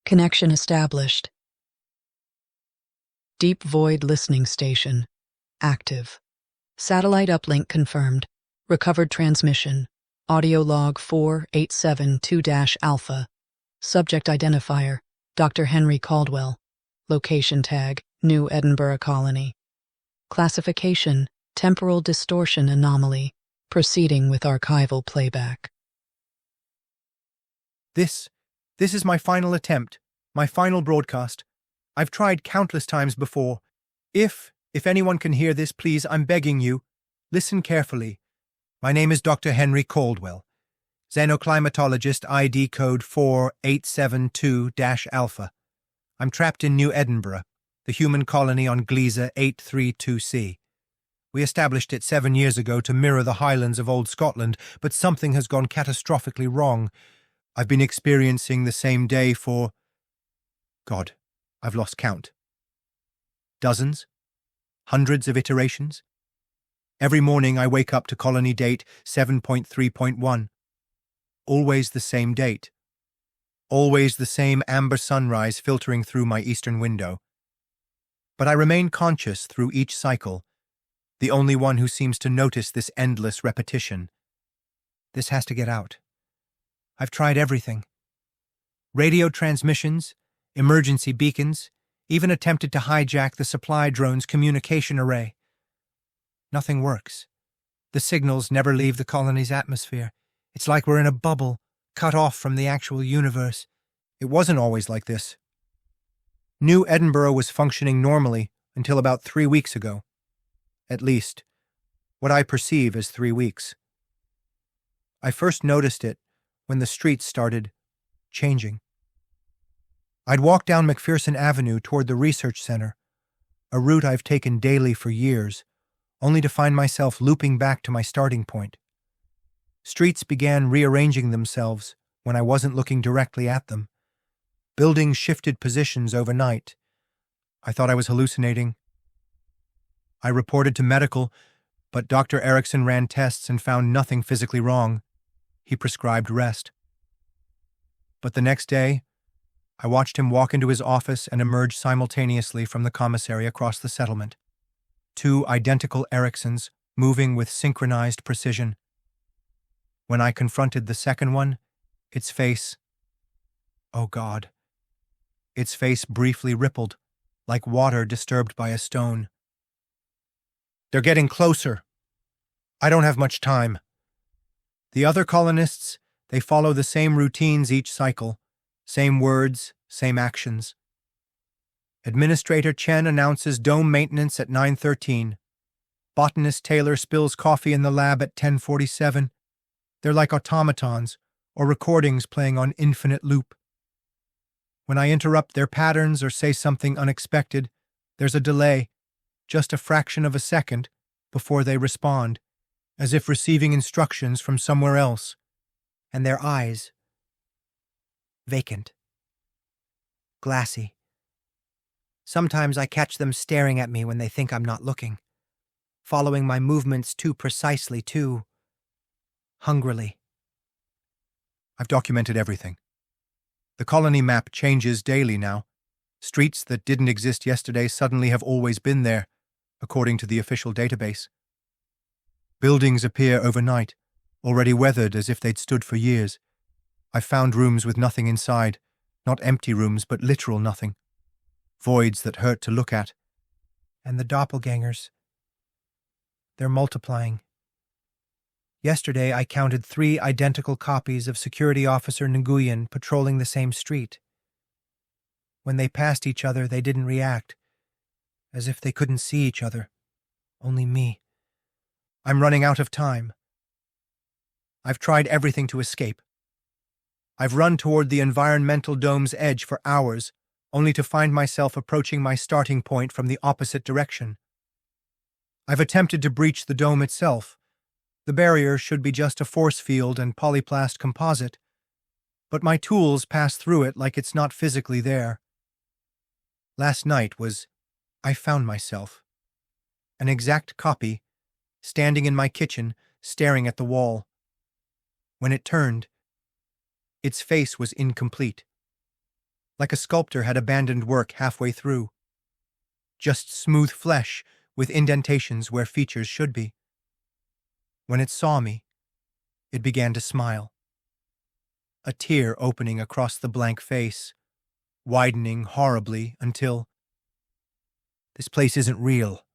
Connection established. Deep void listening station. Active. Satellite uplink confirmed. Recovered transmission. Audio log 4872-alpha. Subject identifier, Dr. Henry Caldwell. Location tag, New Edinburgh Colony. Classification, temporal distortion anomaly. Proceeding with archival playback. This is my final attempt, my final broadcast. I've tried countless times before. If anyone can hear this, please, I'm begging you, listen carefully. My name is Dr. Henry Caldwell, xenoclimatologist, ID code 4872-alpha. I'm trapped in New Edinburgh, the human colony on gliese 832c. We established it 7 years ago to mirror the highlands of old Scotland, but something has gone catastrophically wrong. I've been experiencing the same day for... God, I've lost count. Dozens? Hundreds of iterations? Every morning I wake up to colony date 7.3.1. Always the same date. Always the same amber sunrise filtering through my eastern window. But I remain conscious through each cycle, the only one who seems to notice this endless repetition. This has to get out. I've tried everything. Radio transmissions, emergency beacons, even attempted to hijack the supply drone's communication array. Nothing works. The signals never leave the colony's atmosphere. It's like we're in a bubble, cut off from the actual universe. It wasn't always like this. New Edinburgh was functioning normally until about 3 weeks ago. At least, what I perceive as 3 weeks. I first noticed it when the streets started changing. I'd walk down McPherson Avenue toward the research center, a route I've taken daily for years, only to find myself looping back to my starting point. Streets began rearranging themselves when I wasn't looking directly at them. Buildings shifted positions overnight. I thought I was hallucinating. I reported to medical, but Dr. Erickson ran tests and found nothing physically wrong. He prescribed rest. But the next day, I watched him walk into his office and emerge simultaneously from the commissary across the settlement. 2 identical Ericksons, moving with synchronized precision. When I confronted the second one, its face... Oh God. Its face briefly rippled, like water disturbed by a stone. They're getting closer. I don't have much time. The other colonists, they follow the same routines each cycle, same words, same actions. Administrator Chen announces dome maintenance at 9:13. Botanist Taylor spills coffee in the lab at 10:47. They're like automatons or recordings playing on infinite loop. When I interrupt their patterns or say something unexpected, there's a delay, just a fraction of a second, before they respond, as if receiving instructions from somewhere else. And their eyes, vacant, glassy. Sometimes I catch them staring at me when they think I'm not looking, following my movements too precisely, too hungrily. I've documented everything. The colony map changes daily now. Streets that didn't exist yesterday suddenly have always been there, according to the official database. Buildings appear overnight, already weathered as if they'd stood for years. I've found rooms with nothing inside, not empty rooms, but literal nothing. Voids that hurt to look at. And the doppelgangers. They're multiplying. Yesterday I counted 3 identical copies of Security Officer Nguyen patrolling the same street. When they passed each other, they didn't react, as if they couldn't see each other, only me. I'm running out of time. I've tried everything to escape. I've run toward the environmental dome's edge for hours, only to find myself approaching my starting point from the opposite direction. I've attempted to breach the dome itself. The barrier should be just a force field and polyplast composite, but my tools pass through it like it's not physically there. Last night I found myself. An exact copy, standing in my kitchen, staring at the wall. When it turned, its face was incomplete. like a sculptor had abandoned work halfway through. Just smooth flesh with indentations where features should be. When it saw me, it began to smile. A tear opening across the blank face, widening horribly until... This place isn't real.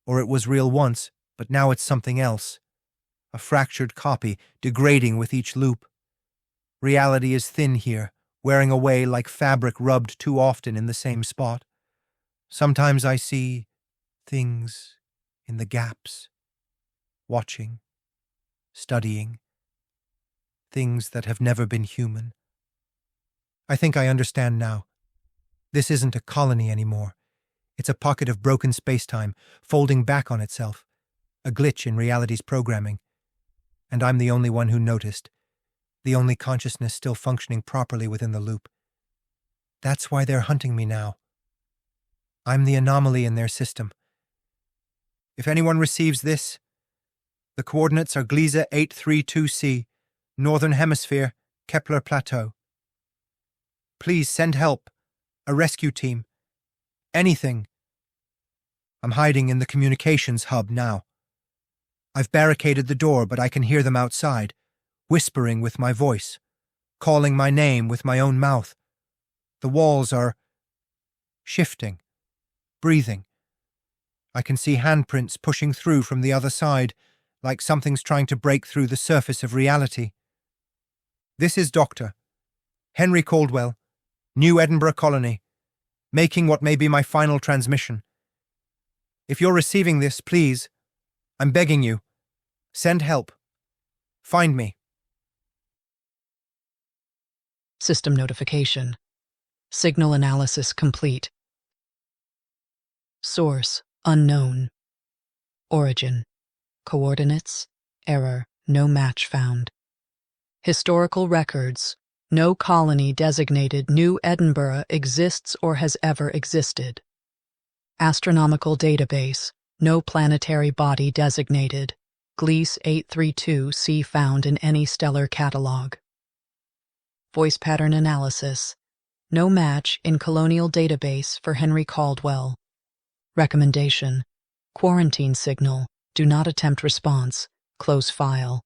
Or it was real once, but now it's something else. A fractured copy, degrading with each loop. Reality is thin here, wearing away like fabric rubbed too often in the same spot. Sometimes I see things in the gaps, watching, studying, things that have never been human. I think I understand now. This isn't a colony anymore. It's a pocket of broken space-time, folding back on itself, a glitch in reality's programming. And I'm the only one who noticed, the only consciousness still functioning properly within the loop. That's why they're hunting me now. I'm the anomaly in their system. If anyone receives this, the coordinates are gliese 832c, Northern Hemisphere, Kepler Plateau. Please send help, a rescue team, anything. I'm hiding in the communications hub now. I've barricaded the door, but I can hear them outside, whispering with my voice, calling my name with my own mouth. The walls are shifting, breathing. I can see handprints pushing through from the other side, like something's trying to break through the surface of reality. This is Dr. Henry Caldwell, New Edinburgh Colony, making what may be my final transmission. If you're receiving this, please, I'm begging you, send help. Find me. System notification. Signal analysis complete. Source unknown. Origin. Coordinates. Error. No match found. Historical records. No colony designated New Edinburgh exists or has ever existed. Astronomical database. No planetary body designated. Gliese 832c found in any stellar catalog. Voice pattern analysis. No match in colonial database for Henry Caldwell. Recommendation. Quarantine signal. Do not attempt response. Close file.